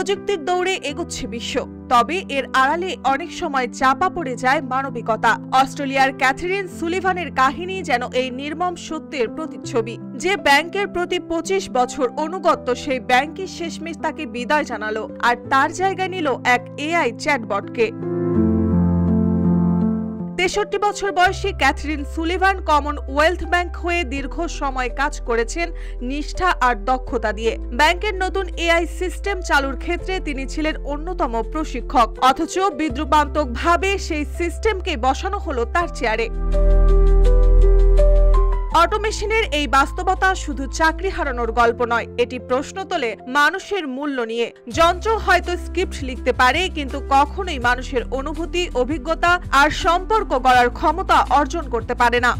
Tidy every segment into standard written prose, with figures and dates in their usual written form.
প্রযুক্তির দৌড়ে এগোচ্ছে বিশ্ব, তবে এর আড়ালে অনেক সময় চাপা পড়ে যায় মানবিকতা। অস্ট্রেলিয়ার ক্যাথরিন সুলিভানের কাহিনী যেন এই নির্মম সত্যের প্রতিচ্ছবি। যে ব্যাংকের প্রতি 25 বছর অনুগত্য, সেই ব্যাংকই শেষমেশ তাকে বিদায় জানালো আর তার জায়গায় নিল এক এআই চ্যাটবটকে। 63 বছর বয়সী ক্যাথরিন সুলিভান কমনওয়েলথ ব্যাংক হয়ে দীর্ঘ সময় কাজ করেছেন নিষ্ঠা আর দক্ষতা দিয়ে। ব্যাংকের নতুন এআই সিস্টেম চালুর ক্ষেত্রে তিনি ছিলেন অন্যতম প্রশিক্ষক, অথচ বিদ্রুপান্তকভাবে সেই সিস্টেমকে বসানো হলো তার চেয়ারে। অটোমেশনের এই বাস্তবতা শুধু চাকরি হারানোর গল্প নয়, এটি প্রশ্ন তোলে মানুষের মূল্য নিয়ে। যন্ত্র হয়তো স্ক্রিপ্ট লিখতে পারে, কিন্তু কখনোই মানুষের অনুভূতি, অভিজ্ঞতা আর সম্পর্ক গড়ার ক্ষমতা অর্জন করতে পারে না।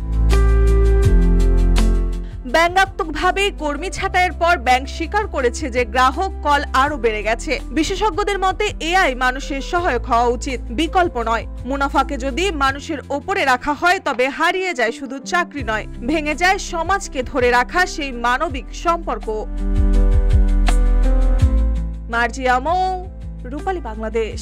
ব্যঙ্গাত্মকভাবে কর্মী ছাঁটাইয়ের পর ব্যাংক স্বীকার করেছে যে গ্রাহক কল আরও বেড়ে গেছে। বিশেষজ্ঞদের মতে এআই মানুষের সহায়ক হওয়া উচিত, বিকল্প নয়। মুনাফাকে যদি মানুষের ওপরে রাখা হয়, তবে হারিয়ে যায় শুধু চাকরি নয়, ভেঙে যায় সমাজকে ধরে রাখা সেই মানবিক সম্পর্ক। মার্জিয়া মৌ, রূপালী বাংলাদেশ।